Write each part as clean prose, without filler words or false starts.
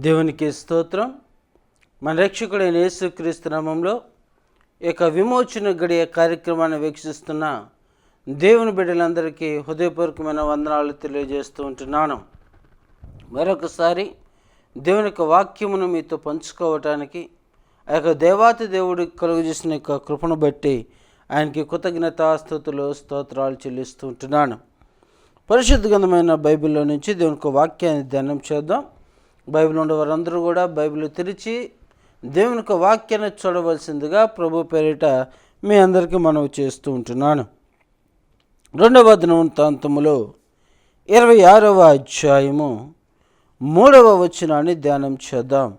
దేవునికి స్తోత్రం. మన రక్షకుడైన యేసుక్రీస్తు నామములో విమోచన గడియ కార్యక్రమాన్ని వీక్షిస్తున్న దేవుని బిడ్డలందరికీ హృదయపూర్వకమైన వందనాలు తెలియజేస్తూ ఉంటున్నాను. మరొకసారి దేవుని వాక్యమును మీతో పంచుకోవటానికి దేవాతి దేవుడు కలుగజేసిన కృపను బట్టి ఆయనకి కృతజ్ఞతాస్తుతులు స్తోత్రాలు చెల్లిస్తూ ఉంటున్నాను. పరిశుద్ధ గ్రంథమైన బైబిల్లో నుంచి దేవుని వాక్యాన్ని ధ్యానం చేద్దాం. బైబిల్ ఉండే వారందరూ కూడా బైబిల్ తెరిచి దేవుని వాక్యాన్ని చూడవలసిందిగా ప్రభు పేరిట మీ అందరికీ మనవి చేస్తూ ఉంటున్నాను. 2వ దినవృత్తాంతములో 26వ అధ్యాయము 3వ వచనాన్ని ధ్యానం చేద్దాం.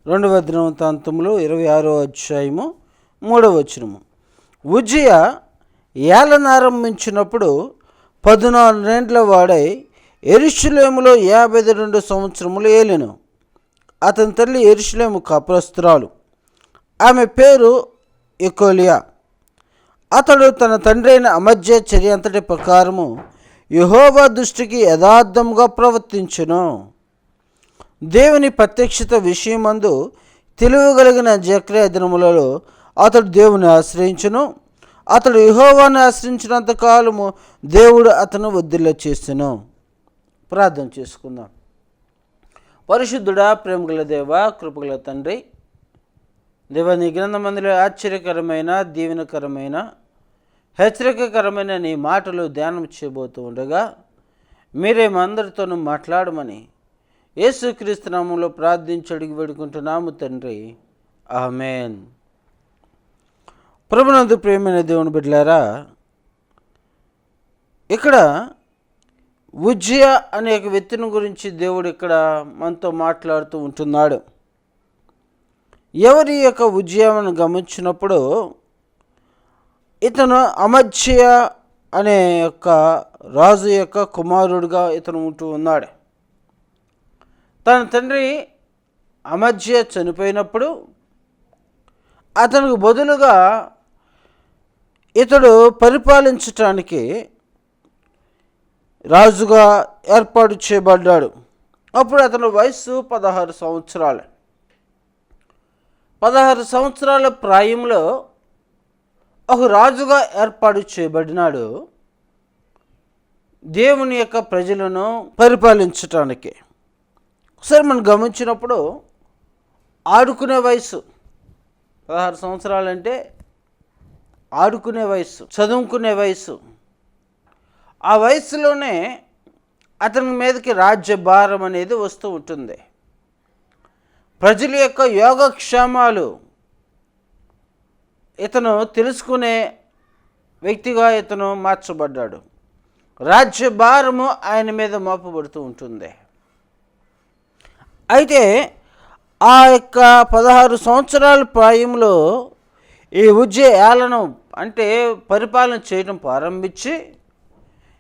2వ దినవృత్తాంతములో 26వ అధ్యాయము 3వ వచనము. ఉజ్జియా ఏలనారంభించినప్పుడు 14 ఏండ్ల వాడై యెరూషలేములో 52 సంవత్సరములు ఏలెను. అతని తల్లి యెరూషలేము కాపురస్తురాలు, ఆమె పేరు యెకోల్యా. అతడు తన తండ్రి అయిన అమజ్యా చర్య అంతటి ప్రకారము యెహోవా దృష్టికి యథార్థముగా ప్రవర్తించెను. దేవుని ప్రత్యక్షత విషయమందు తెలియగలిగిన జకర్యా దినములలో అతడు దేవుని ఆశ్రయించును. అతడు యెహోవాను ఆశ్రయించినంత కాలము దేవుడు అతను వర్ధిల్ల చేసెను. ప్రార్థన చేసుకుందాం. పరిశుద్ధుడా, ప్రేమగల దేవ, కృపగల తండ్రి, దేవ, నీ గ్రంథమందులో ఆశ్చర్యకరమైన, దీవెనకరమైన, హెచ్చరికకరమైన నీ మాటలు ధ్యానం చేయబోతూ ఉండగా మీరే మా అందరితోనూ మాట్లాడమని యేసుక్రీస్తు నామములో ప్రార్థించి అడిగి వేడుకుంటున్నాము తండ్రి, ఆమేన్. ప్రభునందు ప్రియమైన దేవుని బిడ్డలారా, ఇక్కడ ఉజ్జియా అనే వ్యక్తిని గురించి దేవుడు ఇక్కడ మనతో మాట్లాడుతూ ఉంటున్నాడు. ఎవరి యొక్క ఉజ్జియాను గమనించినప్పుడు ఇతను అమజ్యా అనే రాజు యొక్క కుమారుడుగా ఇతను ఉంటూ ఉన్నాడు. తన తండ్రి అమజ్యా చనిపోయినప్పుడు అతనికి బదులుగా ఇతడు పరిపాలించటానికి రాజుగా ఏర్పాటు చేయబడ్డాడు. అప్పుడు అతని వయస్సు 16 సంవత్సరాలు. 16 సంవత్సరాల ప్రాయంలో ఒక రాజుగా ఏర్పాటు చేయబడినాడు దేవుని యొక్క ప్రజలను పరిపాలించటానికి. ఒకసారి మనం గమనించినప్పుడు ఆడుకునే వయసు 16 సంవత్సరాలంటే ఆడుకునే వయసు, చదువుకునే వయసు. ఆ వయసులోనే అతని మీదకి రాజ్యభారం అనేది వస్తూ ఉంటుంది. ప్రజల యొక్క యోగక్షేమాలు ఇతను తెలుసుకునే వ్యక్తిగా ఇతను మార్చబడ్డాడు. రాజ్యభారము ఆయన మీద మోపబడుతూ ఉంటుంది. అయితే ఆ యొక్క 16 సంవత్సరాల ప్రాయంలో ఈ ఉజ్జియా ఏలనం అంటే పరిపాలన చేయడం ప్రారంభించి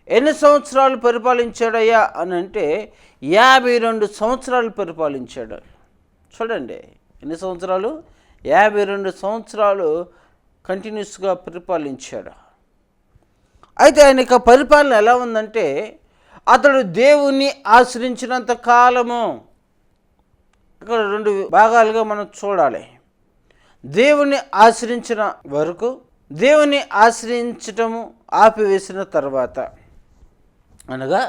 ఎన్ని సంవత్సరాలు పరిపాలించాడయ్యా అని అంటే 52 సంవత్సరాలు పరిపాలించాడు. చూడండి, ఎన్ని సంవత్సరాలు? 52 సంవత్సరాలు కంటిన్యూస్గా పరిపాలించాడు. అయితే ఆయన యొక్క పరిపాలన ఎలా ఉందంటే, అతడు దేవుణ్ణి ఆశ్రయించినంత కాలము, ఇక్కడ 2 భాగాలుగా మనం చూడాలి. దేవుణ్ణి ఆశ్రయించిన వరకు, దేవుని ఆశ్రయించటము ఆపివేసిన తర్వాత, అనగా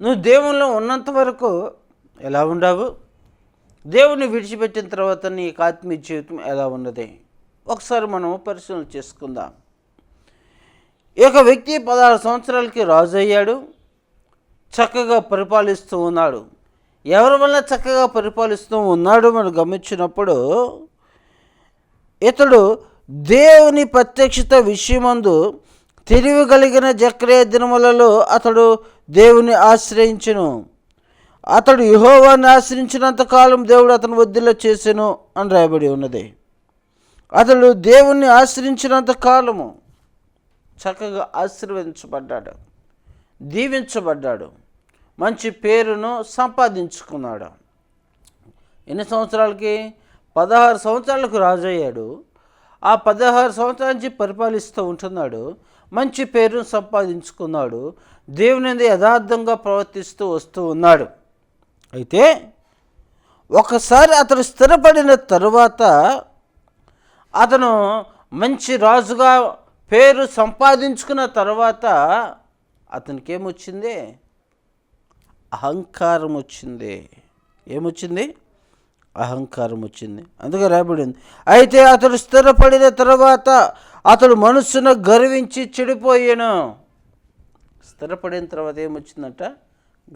నువ్వు దేవునిలో ఉన్నంత వరకు ఎలా ఉండావు, దేవుని విడిచిపెట్టిన తర్వాత నీ ఆత్మీయ జీవితం ఎలా ఉన్నది ఒకసారి మనం పరిశీలన చేసుకుందాం. ఈ యొక్క వ్యక్తి 16 సంవత్సరాలకి రాజు అయ్యాడు, చక్కగా పరిపాలిస్తూ ఉన్నాడు. ఎవరి వల్ల చక్కగా పరిపాలిస్తూ ఉన్నాడు మనం గమనించినప్పుడు, ఇతడు దేవుని ప్రత్యక్షత విషయమందు తెలియగలిగిన జకర్యా దినములలో అతడు దేవుని ఆశ్రయించెను. అతడు యెహోవాను ఆశ్రయించినంత కాలం దేవుడు అతను వర్ధిల్ల చేసెను అని రాయబడి ఉన్నది. అతడు దేవుణ్ణి ఆశ్రయించినంత కాలము చక్కగా ఆశీర్వదించబడ్డాడు, దీవించబడ్డాడు, మంచి పేరును సంపాదించుకున్నాడు. ఎన్ని సంవత్సరాలకి? 16 సంవత్సరాలకు రాజు అయ్యాడు. ఆ 16 సంవత్సరాల నుంచి పరిపాలిస్తూ ఉంటున్నాడు, మంచి పేరును సంపాదించుకున్నాడు, దేవుని యథార్థంగా ప్రవర్తిస్తూ వస్తూ ఉన్నాడు. అయితే ఒకసారి అతడు స్థిరపడిన తరువాత అతను మంచి రాజుగా పేరు సంపాదించుకున్న తర్వాత అతనికి ఏమొచ్చింది? అహంకారం వచ్చింది. ఏమొచ్చింది? అహంకారం వచ్చింది. అందుకే రాయబడింది, అయితే అతడు స్థిరపడిన తర్వాత అతడు మనస్సును గర్వించి చెడిపోయాను. స్థిరపడిన తర్వాత ఏమొచ్చిందంట?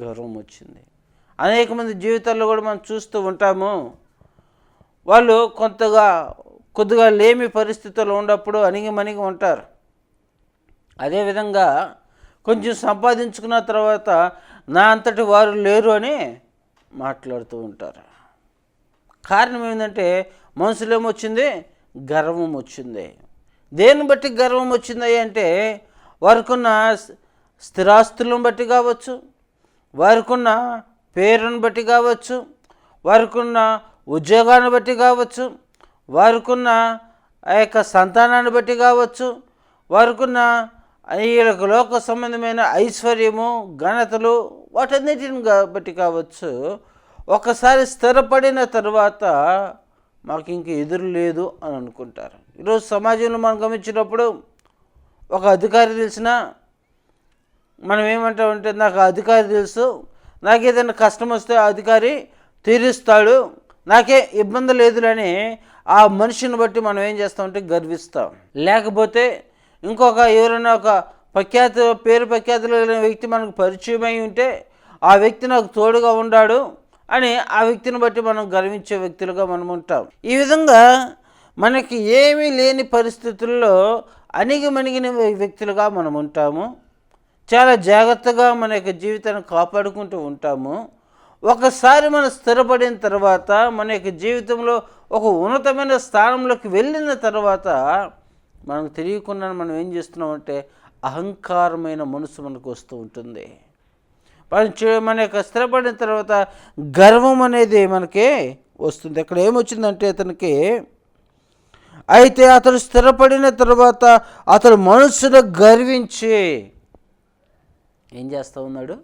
గర్వం వచ్చింది. అనేక మంది జీవితాల్లో కూడా మనం చూస్తూ ఉంటాము. వాళ్ళు కొద్దిగా లేమి పరిస్థితుల్లో ఉన్నప్పుడు అణిగిమణిగి ఉంటారు. అదేవిధంగా కొంచెం సంపాదించుకున్న తర్వాత నా అంతటి వారు లేరు అని మాట్లాడుతూ ఉంటారు. కారణం ఏంటంటే మనసులో ఏమొచ్చింది? గర్వం వచ్చింది. దేన్ని బట్టి గర్వం వచ్చింది అంటే వారికున్న స్థిరాస్తులను బట్టి కావచ్చు, వారికున్న పేరును బట్టి కావచ్చు, వారికున్న ఉద్యోగాన్ని బట్టి కావచ్చు, వారికున్న ఆ యొక్క సంతానాన్ని బట్టి కావచ్చు, వారికున్న ఈ లోక సంబంధమైన ఐశ్వర్యము, ఘనతలు, వాటన్నిటిని బట్టి కావచ్చు. ఒకసారి స్థిరపడిన తర్వాత మాకు ఇంక ఎదురు లేదు అని అనుకుంటారు. ఈరోజు సమాజంలో మనం గమనించినప్పుడు ఒక అధికారి తెలిసినా మనం ఏమంటామంటే, నాకు అధికారి తెలుసు, నాకు ఏదైనా కష్టం వస్తే ఆ అధికారి తీరుస్తాడు, నాకే ఇబ్బంది లేదులని ఆ మనిషిని బట్టి మనం ఏం చేస్తామంటే గర్విస్తాం. లేకపోతే ఎవరైనా ఒక పేరు ప్రఖ్యాతులు కలిగిన వ్యక్తి మనకు పరిచయం అయి ఉంటే ఆ వ్యక్తి నాకు తోడుగా ఉన్నాడు అని ఆ వ్యక్తిని బట్టి మనం గర్వించే వ్యక్తులుగా మనం ఉంటాం. ఈ విధంగా మనకి ఏమీ లేని పరిస్థితుల్లో అణిగిమణిగిన వ్యక్తులుగా మనం ఉంటాము. చాలా జాగ్రత్తగా మన యొక్క జీవితాన్ని కాపాడుకుంటూ ఉంటాము. ఒకసారి మనం స్థిరపడిన తర్వాత మన యొక్క జీవితంలో ఒక ఉన్నతమైన స్థానంలోకి వెళ్ళిన తర్వాత మనకు తెలియకుండా మనం ఏం చేస్తున్నామంటే అహంకారమైన మనసు మనకు వస్తూ ఉంటుంది. మన యొక్క స్థిరపడిన తర్వాత గర్వం అనేది మనకి వస్తుంది. అక్కడ ఏమొచ్చిందంటే అతనికి, అయితే అతడు స్థిరపడిన తర్వాత అతడు మనస్సును గర్వించి ఏం చేస్తూ ఉన్నాడు?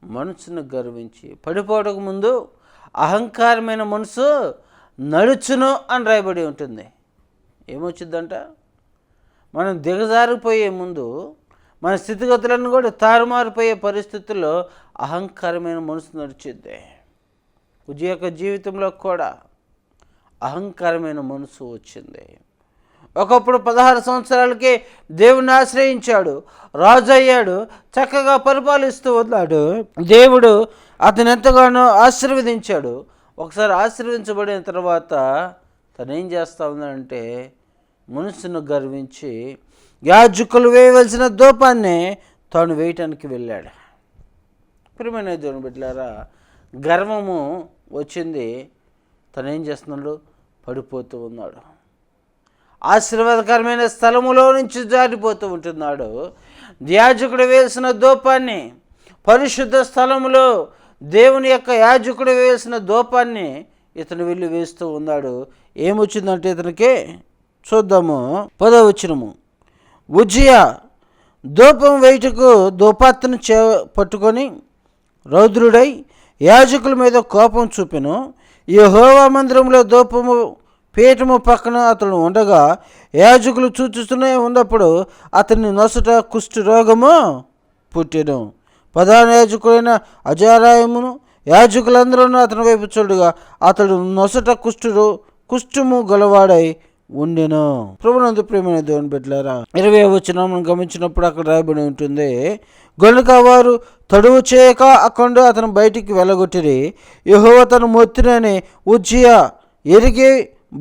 మనసును గర్వించి. పడిపోవడానికి ముందు అహంకారమైన మనసు నడుచును అని రాయబడి ఉంటుంది. ఏమొచ్చిందంట? మనం దిగజారిపోయే ముందు మన స్థితిగతులను కూడా తారుమారిపోయే పరిస్థితుల్లో అహంకారమైన మనసు నడిచిద్ది. ఉజ్జియా యొక్క జీవితంలో కూడా అహంకారమైన మనసు వచ్చింది. ఒకప్పుడు 16 సంవత్సరాలకే దేవుణ్ణి ఆశ్రయించాడు, రాజు అయ్యాడు, చక్కగా పరిపాలిస్తూ ఉన్నాడు. దేవుడు అతను ఎంతగానో ఆశీర్వదించాడు. ఒకసారి ఆశీర్వదించబడిన తర్వాత తను ఏం చేస్తూ ఉన్నాడంటే మనసును గర్వించి యాజకులు వేయవలసిన ధూపాన్ని తాను వేయటానికి వెళ్ళాడు. ప్రియమైన దేవుని బిడ్డలారా, గర్వము వచ్చింది. తను ఏం చేస్తున్నాడు? పడిపోతూ ఉన్నాడు. ఆశీర్వాదకరమైన స్థలములో నుంచి జారిపోతూ ఉంటున్నాడు. యాజకుడు వేసిన ధూపాన్ని, పరిశుద్ధ స్థలములో దేవుని యొక్క యాజకుడు వేసిన ధూపాన్ని ఇతను వెళ్ళి వేస్తూ ఉన్నాడు. ఏమొచ్చిందంటే ఇతనికి చూద్దాము. 10వ వచనము, ఉజ్జియా ధూపం వేయుటకు ధూపాత్తును పట్టుకొని రౌద్రుడై యాజకుల మీద కోపం చూపెను. యెహోవా మందిరంలో ధూపము పీఠము పక్కన అతడు ఉండగా యాజకులు చూస్తూనే ఉన్నప్పుడు అతని నొసట కుష్టు రోగము పుట్టెను. ప్రధాన యాజకుడైన అజారాయమును యాజకులందరూ అతని వైపు చూడగా అతడు నొసట కుష్ఠము గలవాడై ఉండెను. ప్రభునందు ప్రియమైన దేవుని బిడ్డలారా, 20వ వచనం మనం గమనించినప్పుడు అక్కడ రాయబడి ఉంటుంది, గనుక వారు తడువు చేయక అక్కడ అతను బయటికి వెళ్ళగొట్టిరి. యెహోవా తన మొత్తినని ఉజ్జియా ఎరిగి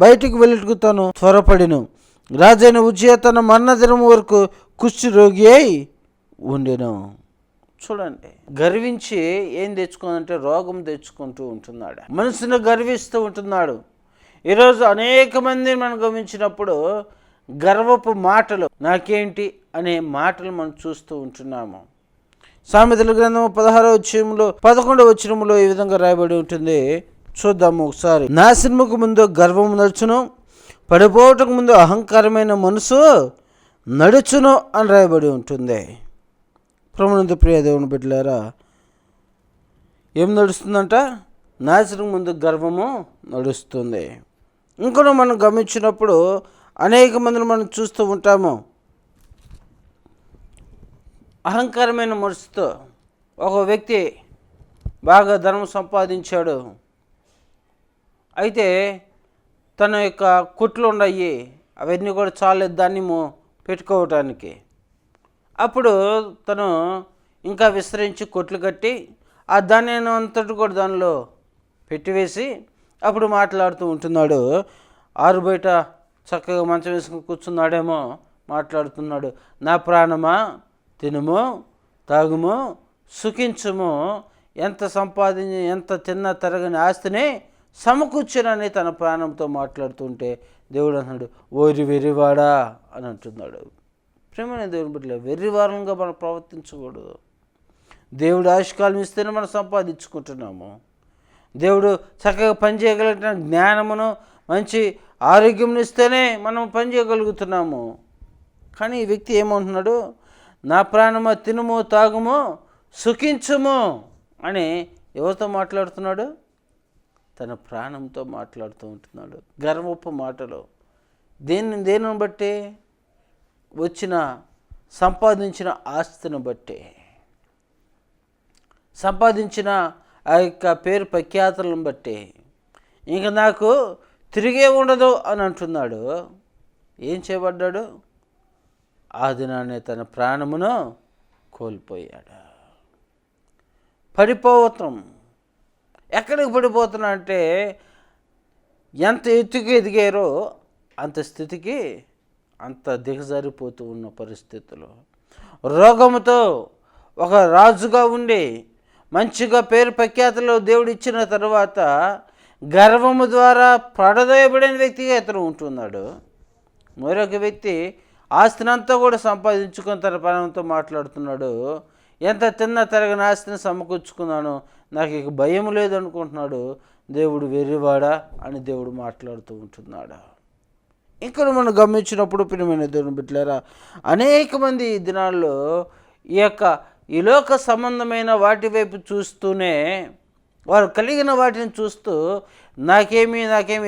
బయటికి వెళ్ళుటకు తను త్వరపడిను. రాజైన ఉజ్జియా తన మరణదినం వరకు కుష్టి రోగి అయి ఉండెను. చూడండి, గర్వించి ఏం తెచ్చుకుందంటే రోగం తెచ్చుకుంటూ ఉంటున్నాడు. మనసును గర్విస్తూ ఉంటున్నాడు. ఈరోజు అనేక మందిని మనం గమనించినప్పుడు గర్వపు మాటలు, నాకేంటి అనే మాటలు మనం చూస్తూ ఉంటున్నాము. సామెతల గ్రంథం 16వ అధ్యాయంలో 11వ వచనంలో ఈ విధంగా రాయబడి ఉంటుంది. చూద్దాము ఒకసారి. నాశనముకు ముందు గర్వము నడుచును, పడిపోవటకు ముందు అహంకారమైన మనసు నడుచును అని రాయబడి ఉంటుంది. ప్రభునందు ప్రియ దేవుని బిడ్డలారా, ఏం నడుస్తుందంట? నాశనం ముందు గర్వము నడుస్తుంది. ఇంకొన మనం గమనించినప్పుడు అనేక మందిని మనం చూస్తూ ఉంటాము. అహంకారమైన మనసుతో ఒక వ్యక్తి బాగా ధనం సంపాదించాడు. అయితే తన యొక్క కుట్లు ఉన్నాయి, అవన్నీ కూడా చాలేదు దాన్ని పెట్టుకోవటానికి. అప్పుడు తను ఇంకా విస్తరించి కొట్లు కట్టి ఆ ధాన్యాన్ని అంతటి కూడా దానిలో పెట్టివేసి అప్పుడు మాట్లాడుతూ ఉంటున్నాడు. ఆరు బయట చక్కగా మంచం వేసుకుని కూర్చున్నాడేమో మాట్లాడుతున్నాడు. నా ప్రాణమా, తినుము, తాగుము, సుఖించుము, ఎంత తిన్నా తరగని ఆస్తిని సమకూర్చునని తన ప్రాణంతో మాట్లాడుతుంటే దేవుడు అన్నాడు, ఓరి వెర్రివాడా అని అంటున్నాడు. ప్రేమైన దేవుని బిడ్డలే, వెర్రివారంగా మనం ప్రవర్తించకూడదు. దేవుడు ఆయుష్కాలం ఇస్తేనే మనం సంపాదించుకుంటున్నాము. దేవుడు చక్కగా పనిచేయగలిగిన జ్ఞానమును, మంచి ఆరోగ్యం ఇస్తేనే మనం పనిచేయగలుగుతున్నాము. కానీ ఈ వ్యక్తి ఏమంటున్నాడు, నా ప్రాణమా తినుము, తాగుము, సుఖించుము అని ఎవరితో మాట్లాడుతున్నాడు? తన ప్రాణంతో మాట్లాడుతూ ఉంటున్నాడు. గర్వపు మాటలు. దేనిని బట్టి? సంపాదించిన ఆస్తిని బట్టి, సంపాదించిన ఆ యొక్క పేరు ప్రఖ్యాతులను బట్టి ఇంక నాకు తిరిగే ఉండదు అని అంటున్నాడు. ఏం చేయబడ్డాడు? ఆ దినాన్ని తన ప్రాణమును కోల్పోయాడు. పడిపోవటం. ఎక్కడికి పడిపోతున్నా అంటే ఎంత ఎత్తుకు ఎదిగారో అంత స్థితికి అంత దిగజారిపోతూ ఉన్న పరిస్థితులు. రోగముతో ఒక రాజుగా ఉండి మంచిగా పేరు ప్రఖ్యాతులు దేవుడు ఇచ్చిన తర్వాత గర్వము ద్వారా పడదోయబడిన వ్యక్తిగా ఇతను ఉంటున్నాడు. మరొక వ్యక్తి ఆస్తినంతా కూడా సంపాదించుకొని తన ప్రాణంతో మాట్లాడుతున్నాడు. ఎంత తిన్నా తరగని ఆస్తిని సమకూర్చుకున్నాను, నాకు ఇక భయం లేదు అనుకుంటున్నాడు. దేవుడు వెర్రివాడా అని దేవుడు మాట్లాడుతూ ఉంటున్నాడు. ఇక్కడ మనం గమనించినప్పుడు ప్రియమైన దేవుని బిడ్డలారా, అనేక మంది ఈ దినాల్లో ఈ లోక సంబంధమైన వాటి వైపు చూస్తూనే, వారు కలిగిన వాటిని చూస్తూ నాకేమీ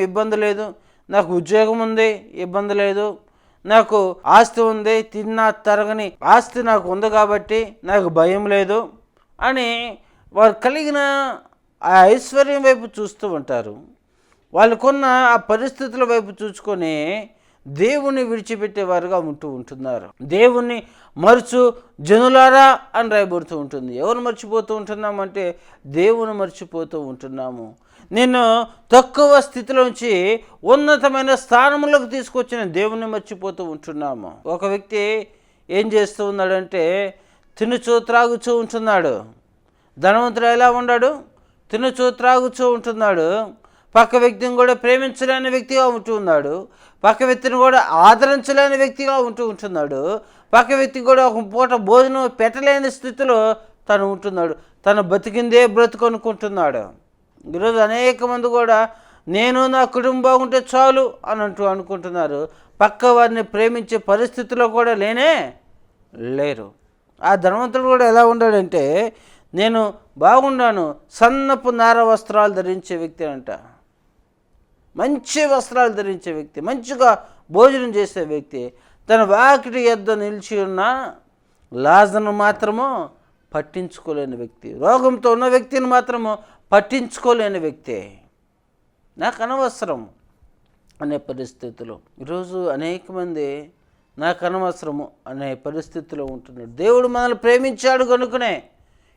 ఇబ్బంది లేదు, నాకు ఉద్యోగం ఉంది ఇబ్బంది లేదు, నాకు ఆస్తి ఉంది, తిన్నా తరగని ఆస్తి నాకు ఉంది కాబట్టి నాకు భయం లేదు అని వారు కలిగిన ఆ ఐశ్వర్యం వైపు చూస్తూ ఉంటారు. వాళ్ళకున్న ఆ పరిస్థితుల వైపు చూసుకొని దేవుణ్ణి విడిచిపెట్టేవారుగా ఉంటున్నారు. దేవుణ్ణి మరుచు జనులారా అని రాయబడుతూ ఉంటుంది. ఎవరు మర్చిపోతూ ఉంటున్నామంటే దేవుని మర్చిపోతూ ఉంటున్నాము. నిన్ను తక్కువ స్థితిలోంచి ఉన్నతమైన స్థానంలోకి తీసుకొచ్చిన దేవుణ్ణి మర్చిపోతూ ఉంటున్నాము. ఒక వ్యక్తి ఏం చేస్తూ ఉన్నాడంటే తినుచూ త్రాగుచూ ఉంటున్నాడు. ధనవంతుడు ఎలా ఉన్నాడు? తినుచూ త్రాగుచూ ఉంటున్నాడు. పక్క వ్యక్తిని కూడా ప్రేమించలేని వ్యక్తిగా ఉంటున్నాడు. పక్క వ్యక్తిని కూడా ఆదరించలేని వ్యక్తిగా ఉంటున్నాడు. పక్క వ్యక్తికి కూడా ఒక పూట భోజనం పెట్టలేని స్థితిలో తను ఉంటున్నాడు. తను బతికిందే బ్రతుకు అనుకుంటున్నాడు. ఈరోజు అనేక మంది కూడా నేను నా కుటుంబం బాగుంటే చాలు అని అనుకుంటున్నారు. పక్క వారిని ప్రేమించే పరిస్థితిలో కూడా లేరు. ఆ ధనవంతుడు కూడా ఎలా ఉన్నాడంటే నేను బాగున్నాను, సన్నపు నార వస్త్రాలు ధరించే వ్యక్తి అంట. మంచి వస్త్రాలు ధరించే వ్యక్తి, మంచిగా భోజనం చేసే వ్యక్తి, తన వాకిటి యొద్ద నిలిచి ఉన్న లాజరును మాత్రము పట్టించుకోలేని వ్యక్తి, రోగంతో ఉన్న వ్యక్తిని మాత్రము పట్టించుకోలేని వ్యక్తి, నాకు అనవసరం అనే పరిస్థితిలో ఈరోజు అనేక మంది నాకు అనవసరము అనే పరిస్థితిలో ఉంటున్నాడు. దేవుడు మనల్ని ప్రేమించాడు కనుకనే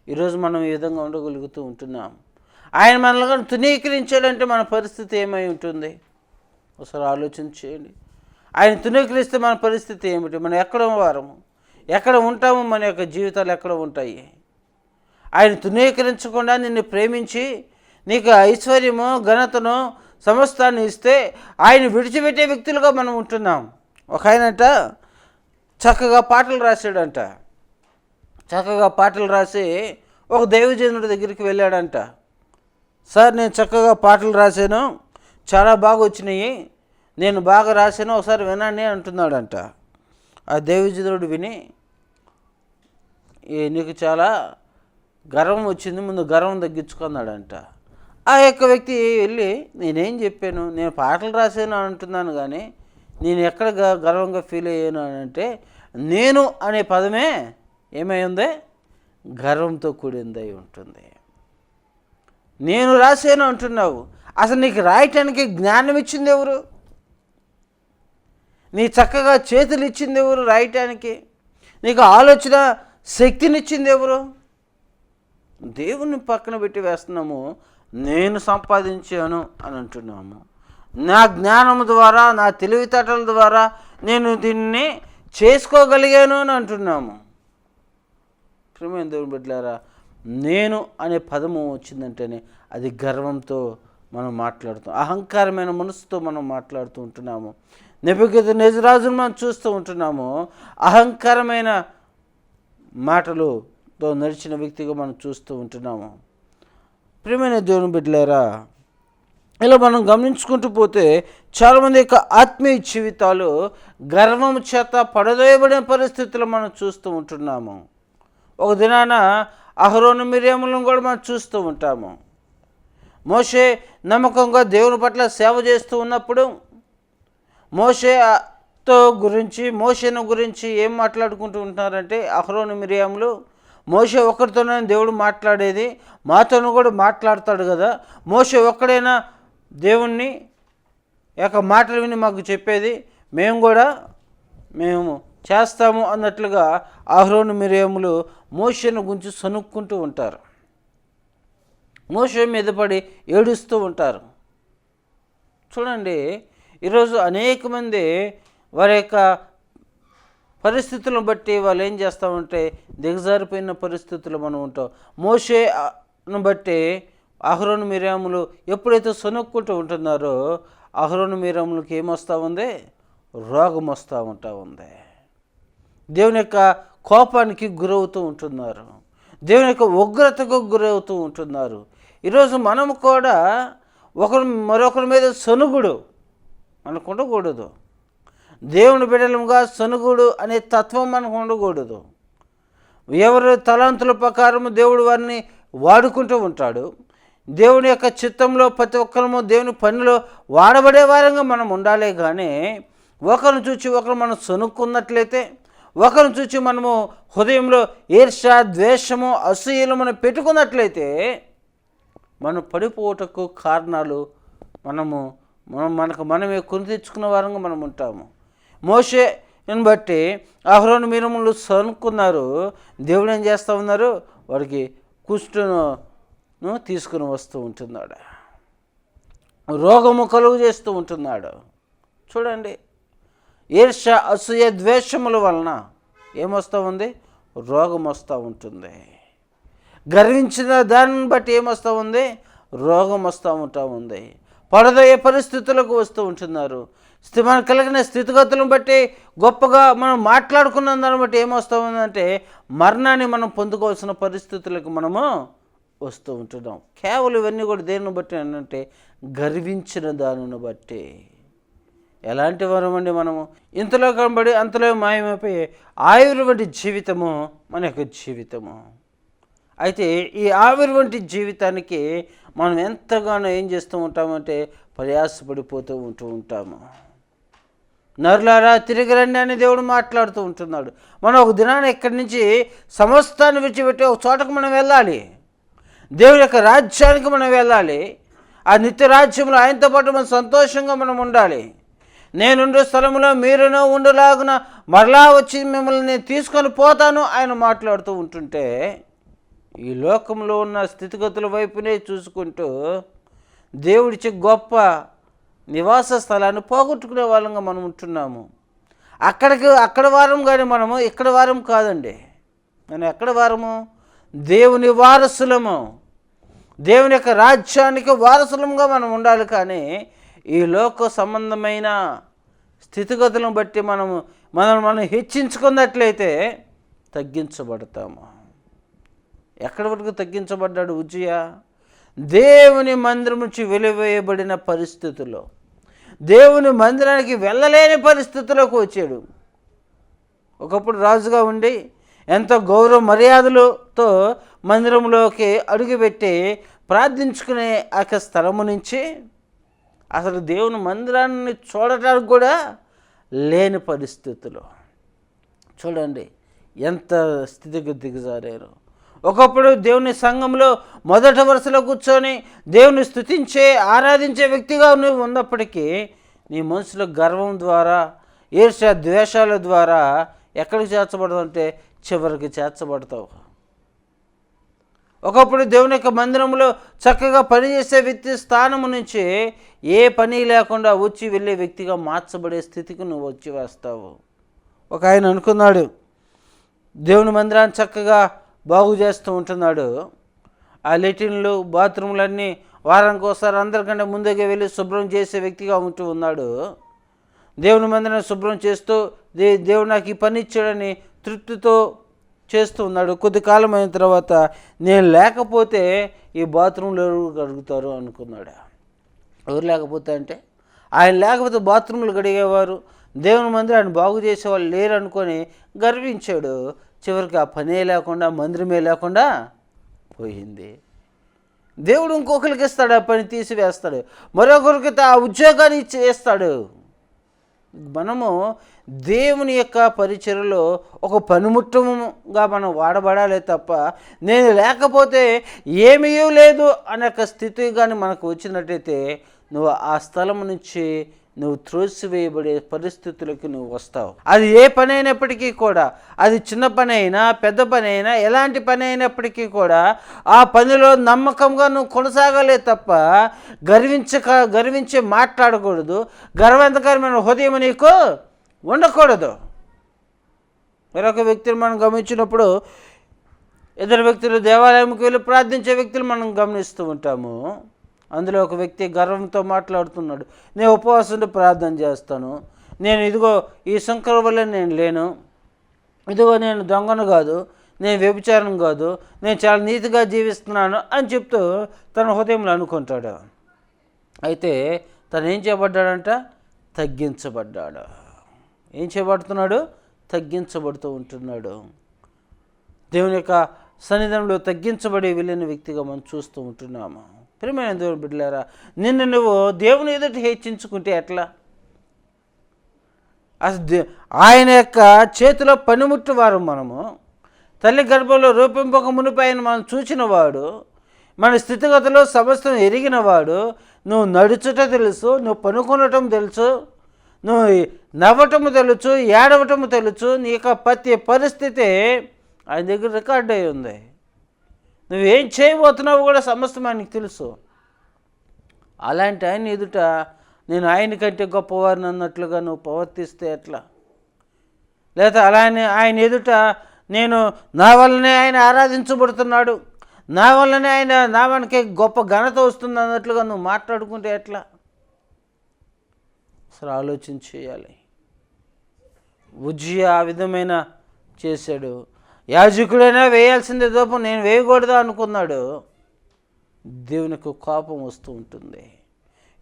ఈరోజు మనం ఈ విధంగా ఉండగలుగుతూ ఉంటున్నాం. ఆయన మనల్ని కానీ తునీకరించాడంటే మన పరిస్థితి ఏమై ఉంటుంది? ఒకసారి ఆలోచన చేయండి. ఆయన తునీకరిస్తే మన పరిస్థితి ఏమిటి? మనం ఎక్కడ వారము, ఎక్కడ ఉంటాము, మన యొక్క జీవితాలు ఎక్కడ ఉంటాయి? ఆయన తునీకరించకుండా నిన్ను ప్రేమించి నీకు ఐశ్వర్యము, ఘనతను, సమస్తాన్ని ఇస్తే ఆయన విడిచిపెట్టే వ్యక్తులుగా మనం ఉంటున్నాం. ఒక ఆయనట చక్కగా పాటలు రాశాడంట. చక్కగా పాటలు రాసి ఒక దైవజనుడి దగ్గరికి వెళ్ళాడంట. సార్, నేను చక్కగా పాటలు రాశాను, చాలా బాగా వచ్చినాయి, నేను బాగా రాశాను, ఒకసారి వినండి అంటున్నాడంట. ఆ దైవజనుడు విని నీకు చాలా గర్వం వచ్చింది, ముందు గర్వం తగ్గించుకున్నాడంట. ఆ యొక్క వ్యక్తి వెళ్ళి, నేనేం చెప్పాను, నేను పాటలు రాసాను అంటున్నాను కానీ నేను ఎక్కడ గర్వంగా ఫీల్ అయ్యాను అని అంటే, నేను అనే పదమే ఏమై ఉంది, గర్వంతో కూడిందై ఉంటుంది. నేను రాసాను అంటున్నావు, అసలు నీకు రాయటానికి జ్ఞానం ఇచ్చింది ఎవరు? నీ చక్కగా చేతులు ఇచ్చింది ఎవరు రాయటానికి? నీకు ఆలోచన శక్తినిచ్చింది ఎవరు? దేవుని పక్కన పెట్టి వేస్తున్నాము, నేను సంపాదించాను అని అంటున్నాము. నా జ్ఞానం ద్వారా, నా తెలివితేటల ద్వారా నేను దీన్ని చేసుకోగలిగాను అని అంటున్నాము. ప్రియమైన దేవుని బిడ్డలారా, నేను అనే పదము వచ్చిందంటేనే అది గర్వంతో మనం మాట్లాడుతాం, అహంకారమైన మనసుతో మనం మాట్లాడుతూ ఉంటున్నాము. నెబుకద్నెజరును మనం చూస్తూ ఉంటున్నాము, అహంకారమైన మాటలతో నడిచిన వ్యక్తిగా మనం చూస్తూ ఉంటున్నాము. ప్రియమైన దేవుని బిడ్డలారా, ఇలా మనం గమనించుకుంటూ పోతే చాలామంది యొక్క ఆత్మీయ జీవితాలు గర్వం చేత పడదోయబడిన పరిస్థితులు మనం చూస్తూ ఉంటున్నాము. ఒక దినాన అహరోను మిర్యాములను కూడా మనం చూస్తూ ఉంటాము. మోషే నమ్మకంగా దేవుని పట్ల సేవ చేస్తూ ఉన్నప్పుడు మోషేను గురించి ఏం మాట్లాడుకుంటూ ఉంటున్నారంటే, అహరోను మిర్యాములు, మోషే ఒక్కడితోనే దేవుడు మాట్లాడేది, మాతోనూ కూడా మాట్లాడతాడు కదా, మోషే ఒక్కడైనా దేవుణ్ణి యొక్క మాటలు విని మాకు చెప్పేది, మేము చేస్తాము అన్నట్లుగా అహరోను మిర్యాములు మోషేను గురించి సనుక్కుంటూ ఉంటారు. మోషే మీద పడి ఏడుస్తూ ఉంటారు. చూడండి, ఈరోజు అనేక మంది వారి యొక్క పరిస్థితులను బట్టి వాళ్ళు ఏం చేస్తామంటే దిగజారిపోయిన పరిస్థితులు మనం ఉంటాం. మోషేను బట్టి అహరోను మిర్యాములు ఎప్పుడైతే సొనుక్కుంటూ ఉంటున్నారో అహరోను మిర్యాములకి ఏమొస్తూ ఉంది, రోగం వస్తూ ఉంది. దేవుని యొక్క కోపానికి గురవుతూ ఉంటున్నారు, దేవుని యొక్క ఉగ్రతకు గురవుతూ ఉంటున్నారు. ఈరోజు మనం కూడా మరొకరి మీద సనుగుడు మనకు ఉండకూడదు. దేవుని బిడ్డలుగా సనుగుడు అనే తత్వం మనకు ఉండకూడదు. ఎవరి తలాంతుల ప్రకారము దేవుడు వారిని వాడుకుంటూ ఉంటాడు. దేవుని యొక్క చిత్తంలో ప్రతి ఒక్కరము దేవుని పనిలో వాడబడే వారంగా మనం ఉండాలి. కానీ ఒకరిని చూసి ఒకరు మనం సనుక్కున్నట్లయితే, ఒకరిని చూసి మనము హృదయంలో ఈర్ష్య, ద్వేషము, అసూయలు మనం పెట్టుకున్నట్లయితే మనం పడిపోవటకు కారణాలు మనమే కొని తెచ్చుకున్న వారంగా మనం ఉంటాము. మోషేని బట్టి అహరోను మిర్యాములు సనుక్కున్నారు. దేవుడు ఏం చేస్తూ ఉన్నారు, వాడికి కుష్టును తీసుకుని వస్తూ ఉంటున్నాడు, రోగము కలుగు చేస్తూ ఉంటున్నాడు. చూడండి, ఈర్ష్య, అసూయ, ద్వేషముల వలన ఏమొస్తూ ఉంది, రోగం వస్తూ ఉంటుంది. గర్వించిన దానిని బట్టి ఏమొస్తూ ఉంది, రోగం వస్తూ ఉంది. పడదోయే పరిస్థితులకు వస్తూ ఉంటున్నారు. మనకు కలిగిన స్థితిగతులను బట్టి గొప్పగా మనం మాట్లాడుకున్న దాన్ని బట్టి ఏమొస్తూ ఉందంటే మరణాన్ని మనం పొందుకోవాల్సిన పరిస్థితులకు మనము వస్తూ ఉంటున్నాం. కేవలం ఇవన్నీ కూడా దేనిని బట్టి అంటే గర్వించిన దానిని బట్టి. ఎలాంటి వరం అండి మనము, ఇంతలో కనబడి అంతలో మాయమైపోయి ఆయుర్ వంటి జీవితము మన యొక్క జీవితము. అయితే ఈ ఆవిరి వంటి జీవితానికి మనం ఎంతగానో ఏం చేస్తూ ఉంటామంటే ప్రయాసపడిపోతూ ఉంటాము. నరులారా తిరిగి రండి అని దేవుడు మాట్లాడుతూ ఉంటున్నాడు. మనం ఒక దినాన్ని ఇక్కడి నుంచి సమస్తాన్ని విడిచిపెట్టి ఒక చోటకు మనం వెళ్ళాలి. దేవుడి యొక్క రాజ్యానికి మనం వెళ్ళాలి. ఆ నిత్య రాజ్యంలో ఆయనతో పాటు మనం సంతోషంగా మనం ఉండాలి. నేనుండే స్థలంలో మీరునూ ఉండలాగున మరలా వచ్చి మిమ్మల్ని నేను తీసుకొని పోతాను ఆయన మాట్లాడుతూ ఉంటుంటే, ఈ లోకంలో ఉన్న స్థితిగతుల వైపునే చూసుకుంటూ దేవుడిచ్చే గొప్ప నివాస స్థలాన్ని పోగొట్టుకునే వాళ్ళంగా మనం ఉంటున్నాము. అక్కడ వారం కానీ మనము ఇక్కడ వారం కాదండి. మనం ఎక్కడ వారము, దేవుని వారసులము, దేవుని యొక్క రాజ్యానికి వారసులంగా మనం ఉండాలి. కానీ ఈ లోక సంబంధమైన స్థితిగతులను బట్టి మనం హెచ్చించుకున్నట్లయితే తగ్గించబడతాము. ఎక్కడి వరకు తగ్గించబడ్డాడు ఉజ్జియా? దేవుని మందిరం నుంచి వెలివేయబడిన పరిస్థితుల్లో, దేవుని మందిరానికి వెళ్ళలేని పరిస్థితుల్లోకి వచ్చాడు. ఒకప్పుడు రాజుగా ఉండి ఎంతో గౌరవ మర్యాదలతో మందిరంలోకి అడుగుపెట్టి ప్రార్థించుకునే ఆ యొక్క స్థలము నుంచి అసలు దేవుని మందిరాన్ని చూడటానికి కూడా లేని పరిస్థితులు. చూడండి ఎంత స్థితికి దిగజారారు. ఒకప్పుడు దేవుని సంఘంలో మొదటి వరుసలో కూర్చొని దేవుని స్తుతించే ఆరాధించే వ్యక్తిగా నువ్వు ఉన్నప్పటికీ నీ మనసులో గర్వం ద్వారా ఈర్ష్య ద్వేషాల ద్వారా ఎక్కడికి చేర్చబడతావు అంటే చివరికి చేర్చబడతావు. ఒకప్పుడు దేవుని యొక్క మందిరంలో చక్కగా పనిచేసే వ్యక్తి స్థానము నుంచి ఏ పని లేకుండా వచ్చి వెళ్ళే వ్యక్తిగా మార్చబడే స్థితికి నువ్వు వచ్చి వేస్తావు. ఒక ఆయన అనుకున్నాడు, దేవుని మందిరాన్ని చక్కగా బాగు చేస్తూ ఉంటున్నాడు. ఆ లెటిన్లు బాత్రూమ్లన్నీ వారానికి ఒకసారి అందరికంటే ముందుగా వెళ్ళి శుభ్రం చేసే వ్యక్తిగా ఉంటూ ఉన్నాడు. దేవుని మందిరాన్ని శుభ్రం చేస్తూ దేవుడు నాకు ఈ పని ఇచ్చాడని తృప్తితో చేస్తూ ఉన్నాడు. కొద్ది కాలం అయిన తర్వాత నేను లేకపోతే ఈ బాత్రూంలో ఎవరు కడుగుతారు అనుకున్నాడు. ఎవరు లేకపోతే అంటే ఆయన లేకపోతే బాత్రూంలు కడిగేవారు, దేవుని మందిరాన్ని బాగు చేసేవాళ్ళు లేరు అనుకొని గర్వించాడు. చివరికి ఆ పనే లేకుండా మందిరమే లేకుండా పోయింది. దేవుడు ఇంకొకరికి ఇస్తాడు, ఆ పని తీసివేస్తాడు, మరొకరికి ఆ ఉద్యోగాన్ని ఇచ్చేస్తాడు. మనము దేవుని యొక్క పరిచర్యలో ఒక పనిముట్టముగా మనం వాడబడాలి తప్ప నేను లేకపోతే ఏమీ లేదు అనే స్థితి కానీ మనకు వచ్చినట్టయితే నువ్వు ఆ స్థలం నుంచి నువ్వు త్రోసివేయబడే పరిస్థితులకు నువ్వు వస్తావు. అది ఏ పని అయినప్పటికీ కూడా, అది చిన్న పని అయినా పెద్ద పని అయినా ఎలాంటి పని అయినప్పటికీ కూడా ఆ పనిలో నమ్మకంగా నువ్వు కొనసాగాలే తప్ప గర్వించి మాట్లాడకూడదు. గర్వంతకరమైన హృదయం నీకు ఉండకూడదు. మరొక వ్యక్తిని మనం గమనించినప్పుడు ఇద్దరు వ్యక్తులు దేవాలయంకి వెళ్ళి ప్రార్థించే వ్యక్తులు మనం గమనిస్తూ ఉంటాము. అందులో ఒక వ్యక్తి గర్వంతో మాట్లాడుతున్నాడు, నేను ఉపవాసంతో ప్రార్థన చేస్తాను, నేను ఇదిగో ఈ శంకరు వల్ల నేను లేను, ఇదిగో నేను దొంగను కాదు, నేను వ్యభిచారం కాదు, నేను చాలా నీతిగా జీవిస్తున్నాను అని చెప్తూ తన హృదయంలో అనుకుంటాడు. అయితే తను ఏం చేయబడ్డాడంట? తగ్గించబడ్డాడు. ఏం చేయబడుతున్నాడు? తగ్గించబడుతూ ఉంటున్నాడు. దేవుని యొక్క సన్నిధానంలో తగ్గించబడి వెళ్ళిన వ్యక్తిగా మనం చూస్తూ ఉంటున్నాము. ప్రియమైన దేవుని బిడ్డలారా, నిన్ను నువ్వు దేవుని ఎదుట హెచ్చించుకుంటే ఎట్లా? అసలు ఆయన యొక్క చేతిలో పనిముట్టు వారు మనము. తల్లి గర్భంలో రూపింపక మునిపై ఆయన మనం చూచినవాడు, మన స్థితిగతులు సమస్తం ఎరిగినవాడు. నువ్వు నడుచుట తెలుసు, నువ్వు పనుకొనటం తెలుసు, నువ్వు నవ్వటము తెలుసు, ఏడవటము తెలుసు. నీ యొక్క ప్రతి పరిస్థితి ఆయన దగ్గర రికార్డ్ అయి ఉంది. నువ్వేం చేయబోతున్నావు కూడా సమస్తం ఆయనకు తెలుసు. అలాంటి ఆయన ఎదుట నేను ఆయన కంటే గొప్పవారిని అన్నట్లుగా నువ్వు ప్రవర్తిస్తే ఎట్లా? లేదా అలానే ఆయన ఎదుట నేను నా వల్లనే ఆయన ఆరాధించబడుతున్నాడు, నా వల్లనే ఆయన నామానికి గొప్ప ఘనత వస్తుంది అన్నట్లుగా నువ్వు మాట్లాడుకుంటే ఎట్లా? అసలు ఆలోచన చేయాలి. ఉజ్జియా ఆ విధమైన చేశాడు. యాజకుడైనా వేయాల్సిందే దూపం నేను వేయకూడదా అనుకున్నాడు. దేవునికి కోపం వస్తూ ఉంటుంది.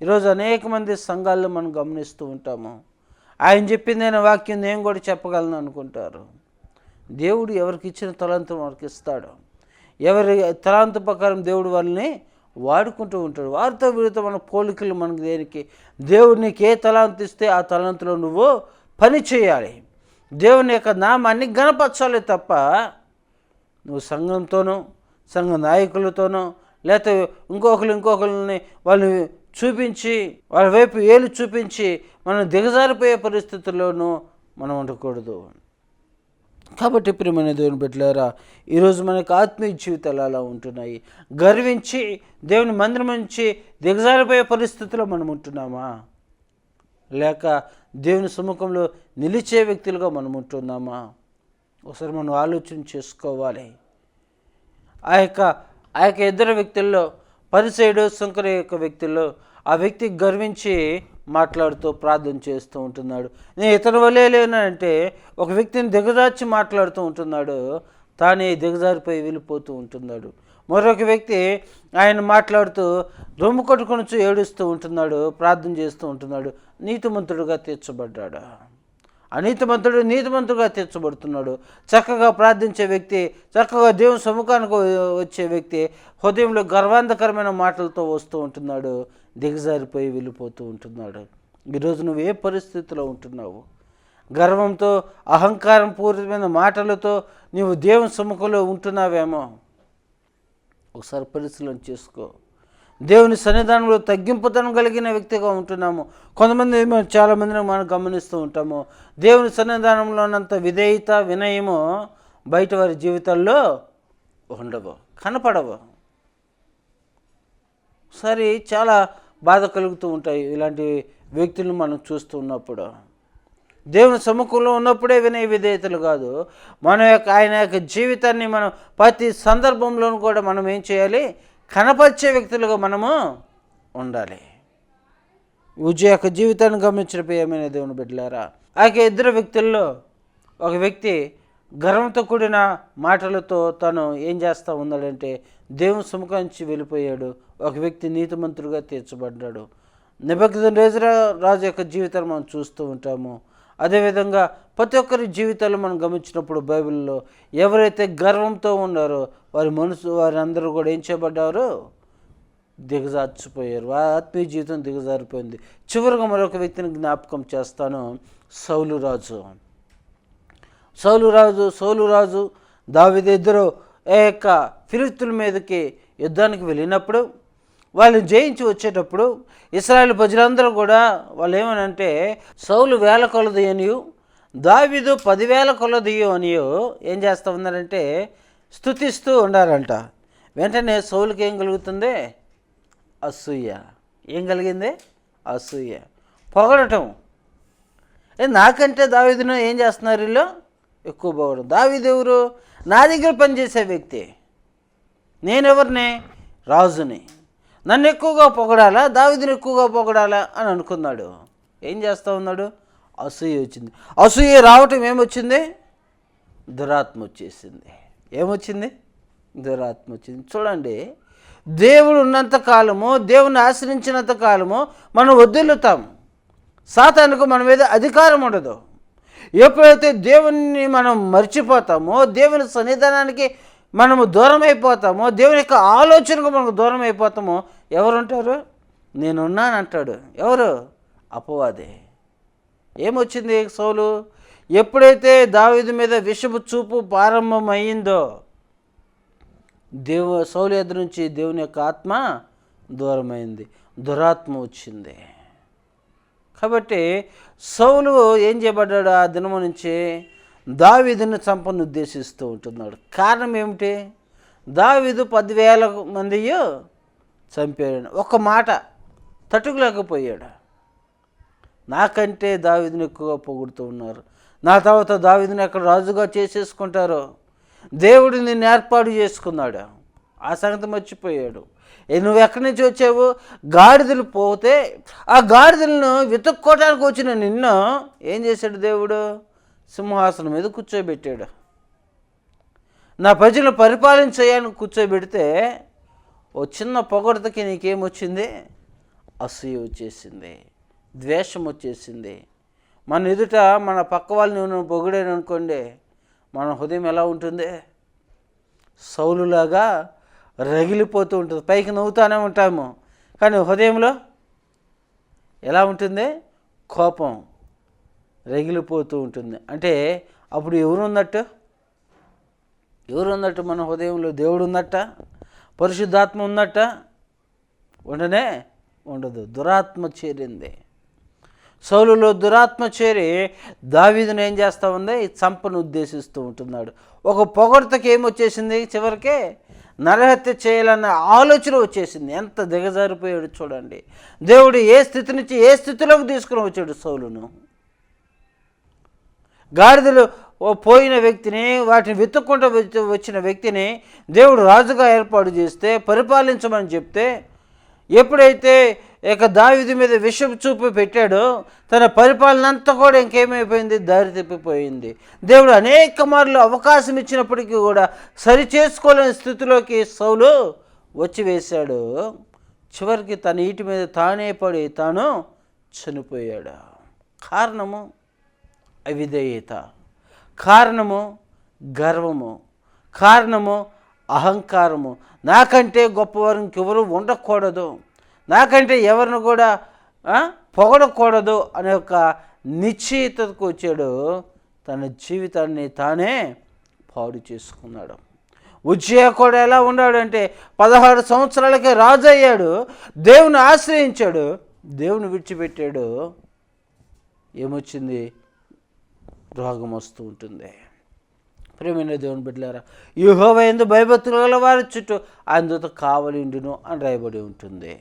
ఈరోజు అనేక మంది సంఘాల్లో మనం గమనిస్తూ ఉంటాము. ఆయన చెప్పిందైన వాక్యం నేను కూడా చెప్పగలను అనుకుంటారు. దేవుడు ఎవరికి ఇచ్చిన తలాంతు వారికి ఇస్తాడు. ఎవరి తలాంతు ప్రకారం దేవుడు వాళ్ళని వాడుకుంటూ ఉంటాడు. వారితో వీరితో మన పోలికలు మనకు దేనికి? దేవుడు నీకు ఏ తలాంతు ఇస్తే ఆ తలాంతులో నువ్వు పని చేయాలి. దేవుని యొక్క నామాన్ని గణపరచాలి తప్ప నువ్వు సంఘంతోనూ సంఘ నాయకులతోనూ లేకపోతే ఇంకొకరిని వాళ్ళని చూపించి వాళ్ళ వైపు ఏలు చూపించి మనం దిగజారిపోయే పరిస్థితుల్లోనూ మనం ఉండకూడదు. కాబట్టి ప్రియమైన దేవుని బిడ్డలారా, ఈరోజు మనకు ఆత్మీయ జీవితాలు అలా ఉంటున్నాయి. గర్వించి దేవుని మందిరం నుంచి దిగజారిపోయే పరిస్థితుల్లో మనం ఉంటున్నామా? లేక దేవుని సముఖంలో నిలిచే వ్యక్తులుగా మనం ఉంటున్నామా? ఒకసారి మనం ఆలోచన చేసుకోవాలి. ఆ యొక్క ఇద్దరు వ్యక్తుల్లో పరిసయుడు శంకరు యొక్క వ్యక్తుల్లో ఆ వ్యక్తి గర్వించి మాట్లాడుతూ ప్రార్థన చేస్తూ ఉంటున్నాడు. నేను ఇతని వల్లే లేనంటే ఒక వ్యక్తిని దిగజార్చి మాట్లాడుతూ ఉంటున్నాడు, తానే దిగజారిపోయి వెళ్ళిపోతూ ఉంటున్నాడు. మరొక వ్యక్తి ఆయన మాట్లాడుతూ రొమ్ము కొట్టుకొని ఏడుస్తూ ఉంటున్నాడు, ప్రార్థన చేస్తూ ఉంటున్నాడు. నీతిమంతుడుగా తీర్చబడ్డాడు. అనీతిమంతుడు నీతిమంతుడుగా తీర్చబడుతున్నాడు. చక్కగా ప్రార్థించే వ్యక్తి, చక్కగా దేవుని సముఖానికి వచ్చే వ్యక్తి హృదయంలో గర్వాంధకరమైన మాటలతో వస్తూ ఉంటున్నాడు, దిగజారిపోయి వెళ్ళిపోతూ ఉంటున్నాడు. ఈరోజు నువ్వు ఏ పరిస్థితిలో ఉంటున్నావు? గర్వంతో, అహంకారం పూరితమైన మాటలతో నీవు దేవుని సముఖంలో ఉంటున్నావేమో ఒకసారి పరిశీలన చేసుకో. దేవుని సన్నిధానంలో తగ్గింపుతనం కలిగిన వ్యక్తిగా ఉంటున్నాము. కొంతమంది చాలామందిని మనం గమనిస్తూ ఉంటాము, దేవుని సన్నిధానంలో ఉన్నంత విధేయత, వినయము బయట వారి జీవితాల్లో ఉండవు, కనపడవు. సరే, చాలా బాధ కలుగుతూ ఉంటాయి ఇలాంటి వ్యక్తులను మనం చూస్తూ ఉన్నప్పుడు. దేవుని సముఖంలో ఉన్నప్పుడే వినయ విధేయతలు కాదు, ఆయన యొక్క జీవితాన్ని మనం ప్రతి సందర్భంలోనూ కూడా మనం ఏం చేయాలి? కనపరిచే వ్యక్తులుగా మనము ఉండాలి. ఉజ్జయ యొక్క జీవితాన్ని గమనించిన ప్రియమైన దేవుని బిడ్డలారా, ఆ ఇద్దరు వ్యక్తుల్లో ఒక వ్యక్తి గర్వంతో కూడిన మాటలతో తను ఏం చేస్తూ ఉన్నాడంటే దేవుని సముఖానికి వెళ్ళిపోయాడు. ఒక వ్యక్తి నీతిమంతుడిగా తీర్చబడ్డాడు. నెబుకద్నెజరు రాజు యొక్క జీవితాన్ని మనం చూస్తూ ఉంటాము. అదేవిధంగా ప్రతి ఒక్కరి జీవితాలు మనం గమనించినప్పుడు బైబిల్లో ఎవరైతే గర్వంతో ఉన్నారో వారందరూ కూడా ఏం చేయబడ్డారు? దిగజార్చిపోయారు. వారి ఆత్మీయ జీవితం దిగజారిపోయింది. చివరిగా మరొక వ్యక్తిని జ్ఞాపకం చేస్తాను, సౌలు రాజు దావీదు ఇద్దరు ఫిలిష్తీయుల మీదకి యుద్ధానికి వెళ్ళినప్పుడు వాళ్ళని జయించి వచ్చేటప్పుడు ఇశ్రాయేలు ప్రజలందరూ కూడా వాళ్ళు ఏమనంటే సౌలు 1000 కొలది అనియు దావీదు 10,000 కొలది అనియో ఏం చేస్తూ ఉన్నారంటే స్తుతిస్తూ ఉండారంట. వెంటనే సౌలుకి ఏం కలుగుతుంది? అసూయ. ఏం కలిగింది? అసూయ, పొగడటం. నాకంటే దావీదును ఏం చేస్తున్నారు వీళ్ళు? ఎక్కువ పొగడం. దావీదు ఎవరు? నా దగ్గర పనిచేసే వ్యక్తి. నేనెవరిని? రాజుని. నన్ను ఎక్కువగా పొగడాలా, దావీదుని ఎక్కువగా పొగడాలా అని అనుకున్నాడు. ఏం చేస్తూ ఉన్నాడు? అసూయ వచ్చింది. అసూయ రావటం ఏమొచ్చింది? దురాత్మ వచ్చేసింది. ఏమొచ్చింది? దురాత్మ వచ్చింది. చూడండి, దేవుడు ఉన్నంత కాలము, దేవుని ఆశ్రయించినంత కాలము మనం వదిలుతాం. సాతానుకు మన మీద అధికారం ఉండదు. ఎప్పుడైతే దేవుణ్ణి మనం మర్చిపోతామో, దేవుని సన్నిధానానికి మనము దూరం అయిపోతామో, దేవుని యొక్క ఆలోచనకు మనకు దూరం అయిపోతామో, ఎవరుంటారు? నేనున్నానంటాడు. ఎవరు? అపవాదే. ఏమొచ్చింది సౌలు? ఎప్పుడైతే దావీదు మీద విషపు చూపు ప్రారంభమైందో సౌలు ఎదురు నుంచి దేవుని యొక్క ఆత్మ దూరమైంది, దురాత్మ వచ్చింది. కాబట్టి సౌలు ఏం చేయబడ్డాడు? ఆ దినము నుంచి దావీదును చంపను ఉద్దేశిస్తూ ఉంటున్నాడు. కారణం ఏమిటి? దావీదు 10,000 మంది చంపాడు. ఒక మాట తట్టుకోలేకపోయాడు. నాకంటే దావీదుని ఎక్కువగా పొగుడుతూ ఉన్నారు, నా తర్వాత దావీదుని ఎక్కడ రాజుగా చేసేసుకుంటారో, దేవుడు నిన్ను ఏర్పాటు చేసుకున్నాడు, ఆ సంగతి మర్చిపోయాడు. నువ్వు ఎక్కడి నుంచి వచ్చావు? గాడిదలు పోతే ఆ గాడిదలను వెతుక్కోవడానికి వచ్చిన నిన్ను ఏం చేశాడు దేవుడు? సింహాసనం మీద కూర్చోబెట్టాడు. నా ప్రజలను పరిపాలించేయాలని కూర్చోబెడితే ఓ చిన్న పొగడతకి నీకేమొచ్చింది? అసూయ వచ్చేసింది, ద్వేషం వచ్చేసింది. మన ఎదుట మన పక్క వాళ్ళని నువ్వు పొగిడాను అనుకోండి, మన హృదయం ఎలా ఉంటుంది? సౌలులాగా రగిలిపోతూ ఉంటుంది. పైకి నవ్వుతూనే ఉంటాము, కానీ హృదయంలో ఎలా ఉంటుంది? కోపం రగిలిపోతూ ఉంటుంది. అంటే అప్పుడు ఎవరు ఉన్నట్టు? మన హృదయంలో దేవుడు ఉన్నట్ట? పరిశుద్ధాత్మ ఉన్నట్ట? ఉండదు. దురాత్మ చేరింది. సౌలులో దురాత్మ చేరి దావీదును ఏం చేస్తూ ఉంది? చంపను ఉద్దేశిస్తూ ఉంటున్నాడు. ఒక పొగడ్తకి ఏమొచ్చేసింది? చివరికి నరహత్య చేయాలన్న ఆలోచన వచ్చేసింది. ఎంత దిగజారిపోయాడు చూడండి. దేవుడు ఏ స్థితి నుంచి ఏ స్థితిలోకి తీసుకుని వచ్చాడు సౌలును. గాడిదలు పోయిన వ్యక్తిని, వాటిని వెతుక్కుంటూ వచ్చిన వ్యక్తిని దేవుడు రాజుగా ఏర్పాటు చేస్తే, పరిపాలించమని చెప్తే, ఎప్పుడైతే దావీదు మీద విషపు చూపు పెట్టాడో తన పరిపాలన అంతా కూడా ఇంకేమైపోయింది? దారి తప్పిపోయింది. దేవుడు అనేక మార్లు అవకాశం ఇచ్చినప్పటికీ కూడా సరి చేసుకోలేని స్థితిలోకి సౌలు వచ్చి వేశాడు. చివరికి తన ఈటి మీద తానే పడి తాను చనిపోయాడు. కారణము అవిధేయత, కారణము గర్వము, కారణము అహంకారము. నాకంటే గొప్పవారు ఇంకెవరు ఉండకూడదు, నాకంటే ఎవరిని కూడా పొగడకూడదు అనే ఒక నిశ్చయితకు వచ్చాడు. తన జీవితాన్ని తానే పాడు చేసుకున్నాడు. ఉజ్జియా కూడా ఎలా ఉన్నాడంటే 16 సంవత్సరాలకే రాజు అయ్యాడు, దేవుని ఆశ్రయించాడు, దేవుని విడిచిపెట్టాడు. ఏమొచ్చింది? రోగం వస్తూ ఉంటుంది. ప్రియమైన దేవుని బిడ్డలారా, యెహోవా యందు భయభక్తులు గల వారి చుట్టూ ఆయన దూత కావలిండును అని రాయబడి ఉంటుంది.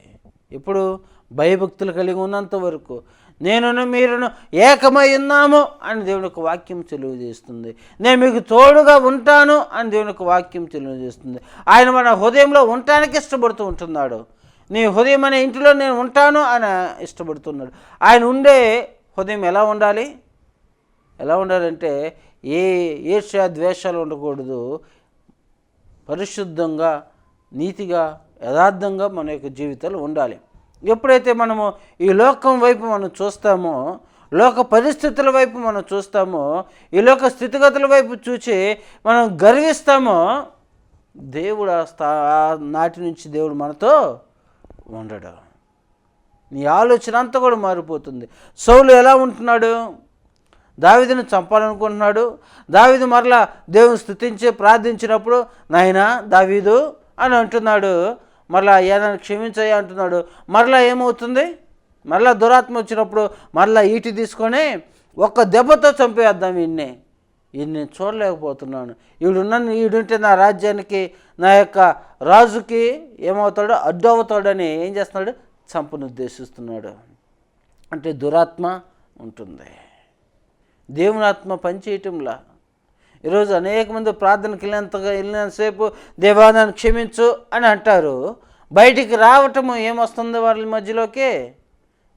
ఇప్పుడు భయభక్తులు కలిగి ఉన్నంత వరకు నేనును మీరును ఏకమై ఉన్నాము అని దేవుని యొక్క వాక్యం తెలియజేస్తుంది. నేను మీకు తోడుగా ఉంటాను అని దేవుని యొక్క వాక్యం తెలియజేస్తుంది. ఆయన మన హృదయంలో ఉండటానికి ఇష్టపడుతూ ఉంటున్నాడు. నీ హృదయం అనే ఇంటిలో నేను ఉంటాను అని ఇష్టపడుతున్నాడు. ఆయన ఉండే హృదయం ఎలా ఉండాలి? ఎలా ఉండాలంటే ఈర్ష్య ద్వేషాలు ఉండకూడదు. పరిశుద్ధంగా, నీతిగా, యథార్థంగా మన యొక్క జీవితాలు ఉండాలి. ఎప్పుడైతే మనము ఈ లోకం వైపు మనం చూస్తామో, లోక పరిస్థితుల వైపు మనం చూస్తామో, ఈ లోక స్థితిగతుల వైపు చూసి మనం గర్విస్తామో, దేవుడు నాటి నుంచి దేవుడు మనతో ఉండడు. నీ ఆలోచన అంతా కూడా మారిపోతుంది. సౌలు ఎలా ఉంటున్నాడు? దావీదును చంపాలనుకుంటున్నాడు. దావీదు మరలా దేవుని స్తుతించి ప్రార్థించినప్పుడు నాయనా దావీదు అని అంటున్నాడు. మరలా ఏదైనా క్షమించయ్యా అంటున్నాడు. మరలా ఏమవుతుంది? మరలా దురాత్మ వచ్చినప్పుడు మరలా ఈటి తీసుకొని ఒక్క దెబ్బతో చంపేద్దాం ఈయన్ని నేను చూడలేకపోతున్నాను, ఈడుంటే నా రాజ్యానికి, నా యొక్క రాజుకి ఏమవుతాడో అడ్డు అవుతాడని ఏం చేస్తున్నాడు? చంపను ఉద్దేశిస్తున్నాడు. అంటే దురాత్మ ఉంటుంది. దేవుని ఆత్మ పనిచేయటంలా ఈరోజు అనేక మంది ప్రార్థనకి వెళ్ళినంతసేపు దేవా నన్ను క్షమించు అని అంటారు. బయటికి రావటము ఏమొస్తుంది వాళ్ళ మధ్యలోకి?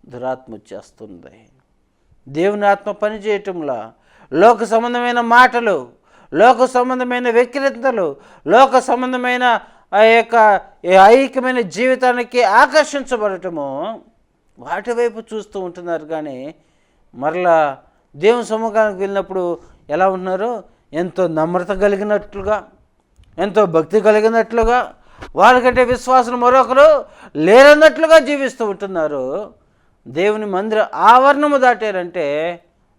దురాత్మ వచ్చేస్తుంది. దేవుని ఆత్మ పనిచేయటంలా లోక సంబంధమైన మాటలు, లోక సంబంధమైన వ్యక్తిగతలు, లోక సంబంధమైన ఆ యొక్క ఐక్యమైన జీవితానికి ఆకర్షించబడటము, వాటి వైపు చూస్తూ ఉంటున్నారు. కానీ మరలా దేవుని సముఖానికి వెళ్ళినప్పుడు ఎలా ఉన్నారు? ఎంతో నమ్రత కలిగినట్లుగా, ఎంతో భక్తి కలిగినట్లుగా, వాళ్ళకంటే విశ్వాసం మరొకరు లేరన్నట్లుగా జీవిస్తూ ఉంటున్నారు. దేవుని మందిర ఆవరణము దాటారంటే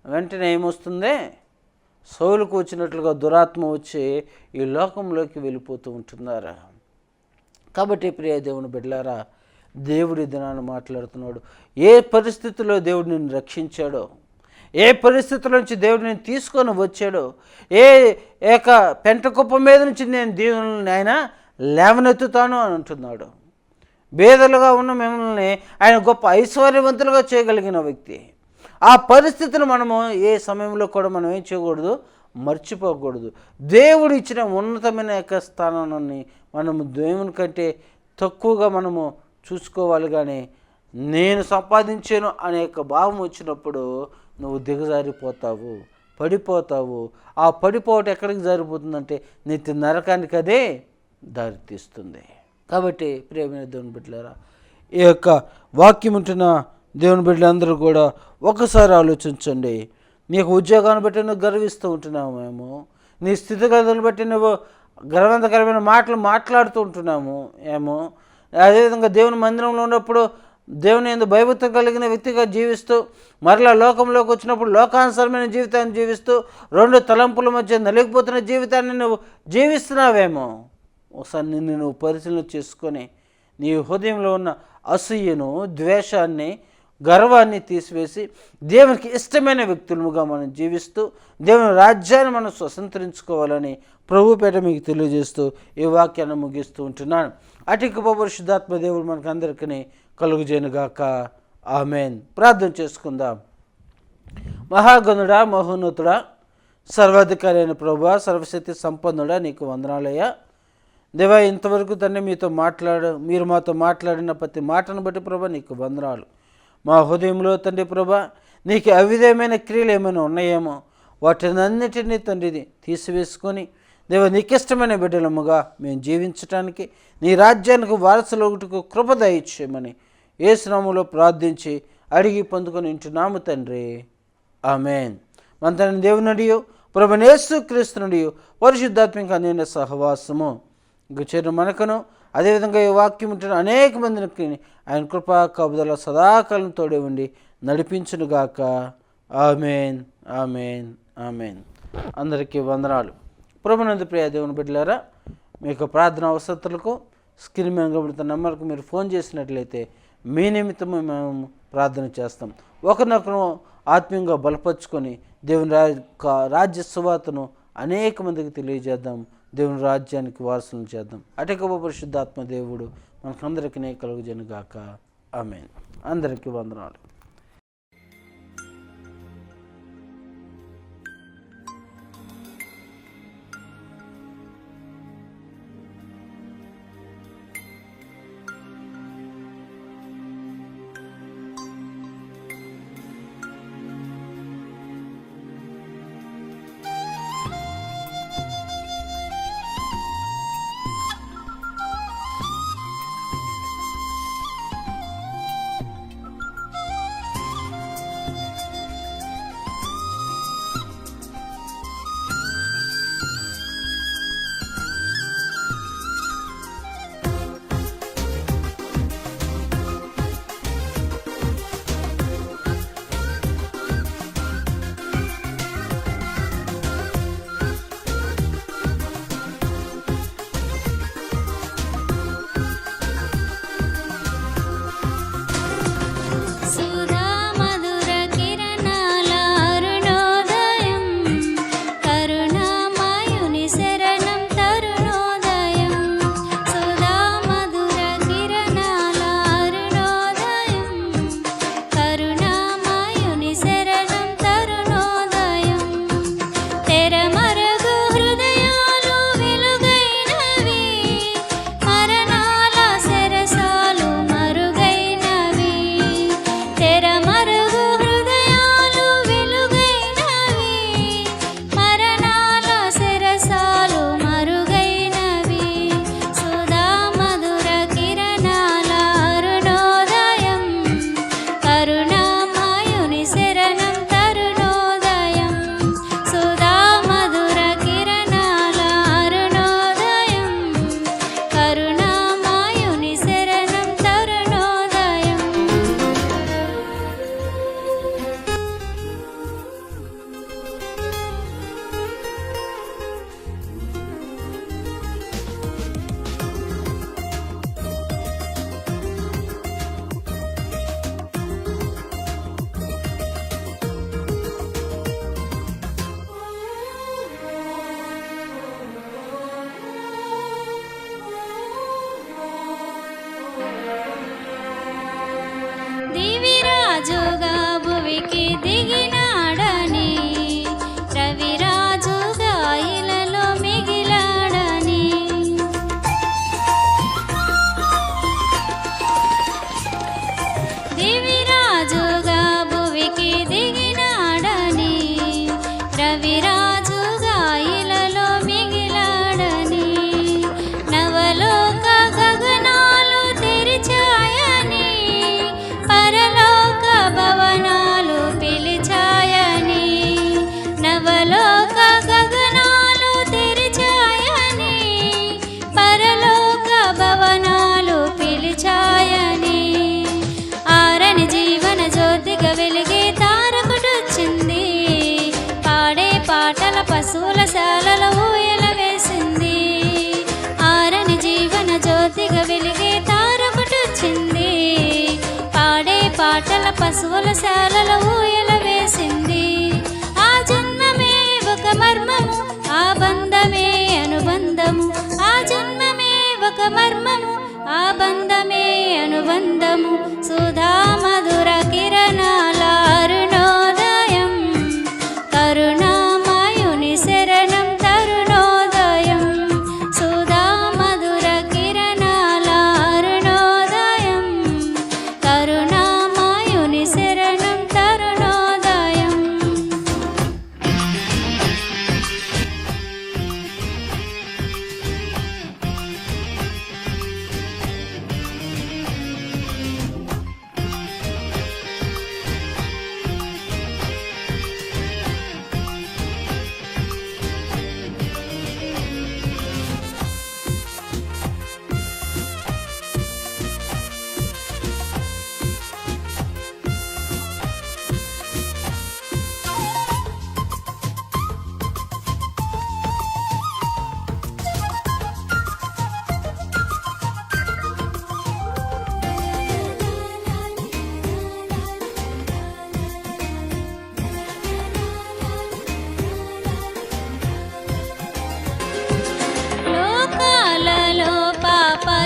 వెంటనే ఏమొస్తుంది? సౌలుకు వచ్చినట్లుగా దురాత్మ వచ్చి ఈ లోకంలోకి వెళ్ళిపోతూ ఉంటున్నారు. కాబట్టి ప్రియ దేవుని బిడ్డలారా, దేవుడి దినాన్ని మాట్లాడుతున్నాడు. ఏ పరిస్థితిలో దేవుడు నిన్ను రక్షించాడో, ఏ పరిస్థితుల నుంచి దేవుడు నేను తీసుకొని వచ్చాడో, ఏ ఏక పెంట కుప్ప మీద నుంచి నేను దేవుని ఆయన లేవనెత్తుతాను అని అంటున్నాడు. బేదలుగా ఉన్న మిమ్మల్ని ఆయన గొప్ప ఐశ్వర్యవంతులుగా చేయగలిగిన వ్యక్తి. ఆ పరిస్థితులు మనము ఏ సమయంలో కూడా మనం ఏం చేయకూడదు? మర్చిపోకూడదు. దేవుడు ఇచ్చిన ఉన్నతమైన యొక్క స్థానాన్ని మనము దేవుని కంటే తక్కువగా మనము చూసుకోవాలి. కానీ నేను సంపాదించాను అనే యొక్క భావం వచ్చినప్పుడు నువ్వు దిగజారిపోతావు, పడిపోతావు. ఆ పడిపోవటం ఎక్కడికి జారిపోతుందంటే నిత్య నరకానికి అదే దారితీస్తుంది. కాబట్టి ప్రియమైన దేవుని బిడ్డలారా, ఈ యొక్క వాక్యం ఉంటున్న దేవుని బిడ్డలందరూ కూడా ఒకసారి ఆలోచించండి. నీకు ఉద్యోగాన్ని బట్టి నువ్వు గర్విస్తూ ఉంటున్నావు మేము, నీ స్థితిగతులను బట్టి నువ్వు గర్వంతకరమైన మాటలు మాట్లాడుతూ ఉంటున్నాము ఏమో. అదేవిధంగా దేవుని మందిరంలో ఉన్నప్పుడు దేవుని యందు భయభక్తి కలిగిన వ్యక్తిగా జీవిస్తూ, మరలా లోకంలోకి వచ్చినప్పుడు లోకానుసరమైన జీవితాన్ని జీవిస్తూ, రెండు తలంపుల మధ్య నలిగిపోతున్న జీవితాన్ని నువ్వు జీవిస్తున్నావేమో. ఒకసారి నిన్ను నువ్వు పరిశీలన చేసుకొని నీ హృదయంలో ఉన్న అసూయను, ద్వేషాన్ని, గర్వాన్ని తీసివేసి దేవునికి ఇష్టమైన వ్యక్తులుగా మనం జీవిస్తూ దేవుని రాజ్యాన్ని మనం స్వతంత్రించుకోవాలని ప్రభుపేట మీకు తెలియజేస్తూ ఈ వాక్యాన్ని ముగిస్తూ ఉంటున్నాను. అటు పరిశుద్ధాత్మ దేవుడు మనకు అందరికీ కలుగుజేయనుగాక. ఆమెన్. ప్రార్థన చేసుకుందాం. మహాగణుడా, మహోన్నతుడా, సర్వాధికారి అయిన ప్రభువా, సర్వశక్తి సంపన్నుడా, నీకు వందనాలయ్యా. దేవా, ఇంతవరకు తండ్రి మీరు మాతో మాట్లాడిన ప్రతి మాటను బట్టి ప్రభా నీకు వందనాలు. మా హృదయంలో తండ్రి ప్రభా నీకు అవిధమైన క్రియలు ఏమైనా ఉన్నాయేమో వాటినన్నిటినీ తండ్రిని తీసివేసుకొని దేవా నీకిష్టమైన బిడ్డలముగా మేము జీవించటానికి, నీ రాజ్యానికి వారసులగుటకు కృప దయచేయమని యేసు నామములో ప్రార్థించి అడిగి పొందుకొని ఉంటున్నాము తండ్రి. ఆమెన్. మన దేవునుడియు ప్రభువైన యేసు క్రీస్తునుడియు పరిశుద్ధాత్మిక అన్యోన్య సహవాసము చేరిన మనకును, అదేవిధంగా ఈ వాక్యం ఉంటున్న అనేక మందికి ఆయన కృపా కాపుదల సదాకాలం తోడే ఉండి నడిపించునుగాక. ఆమేన్, ఆమేన్, ఆమేన్. అందరికీ వందనాలు. ప్రభునందు ప్రియ దేవుని బిడ్డలారా, మీ యొక్క ప్రార్థన అవసరతలకు స్క్రీన్ మీద కనబడుతున్న నెంబర్కు మీరు ఫోన్ చేసినట్లయితే మీ నిమిత్తము మేము ప్రార్థన చేస్తాం. ఒకరినొకరు ఆత్మీయంగా బలపరుచుకొని దేవుని రాజ్య సువార్తను అనేక మందికి తెలియజేద్దాం. దేవుని రాజ్యానికి వారసులను చేద్దాం. అటే గొప్ప పరిశుద్ధాత్మ దేవుడు మనకందరికీ కలుగుజనుగాక. ఆమేన్. అందరికీ వందనాలు. రాజుగా భువికి దిగినాడని, రవిరాజుగా ఇలలో మిగిలాడని, దివిరాజుగా భువికి దిగినాడని, రవిరాజుగా ఇలలో మిగిలాడని, నవలోక గగనాలు తెరిచాయని, పరలోక భవనాలు పిలిచాయని, నవలోక గగనాలు తెరిచాయని, పరలోక భవనాలు పిలిచాయని, ఆరని జీవన జ్యోతిగా వెలిగే తారకుడొచ్చింది, పాడే పాటల పశువుల శాలలో ఊయల వేసింది, ఆరని జీవన జ్యోతిగా వెలిగే తారకుడొచ్చింది, పాడే పాటల పశువుల శాలలో ఊయల వేసింది, ఆ జన్మమే ఒక మర్మము, ఆ బంధమే అనుబంధము, ఆ జన్మమే ఒక మర్మము, ఆ బంధమే అనుబంధము, సుధా మధుర కిరణాల అరుణోదయం, కరుణామయుని శరణం తరుణోదయం, సుధా మధుర కిరణాల అరుణోదయం, కరుణామయుని శరణం తరుణోదయం.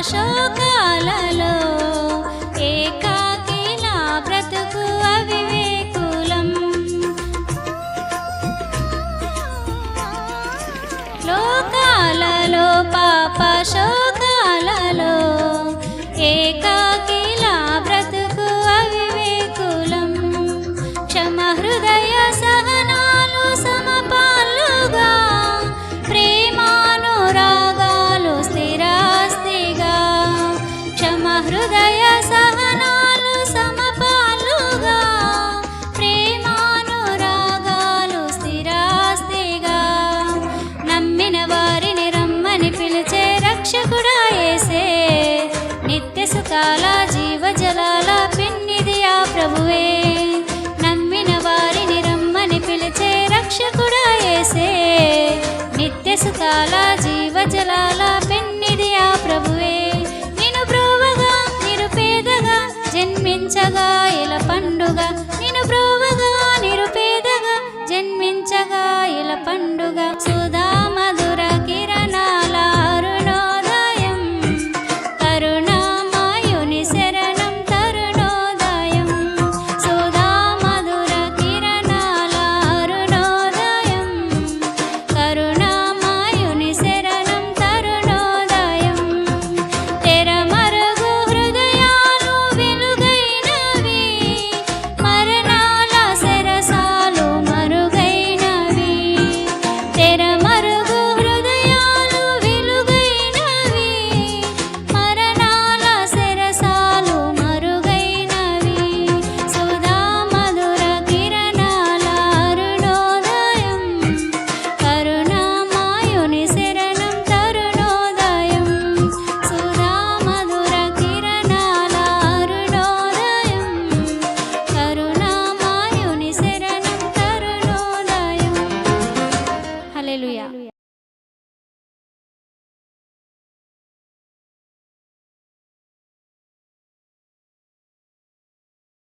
శోకాలలో ఏకాకిలా బ్రతుకు అవివేకులం. లోకాలలో పాప శోకాలలో ఏకాకిలా బ్రతుకు అవివేకులం. క్షమ హృదయ సహనాలు సమపాలుగా ప్రేమానురాగాలు స్థిరాస్తిగా. క్షమ హృదయ సహనాలు సమపాలుగా ప్రేమానురాగాలు స్థిరాస్తిగా. నమ్మిన వారిని రమ్మని పిలిచే రక్షకుడా యేసే నిత్య సుఖాల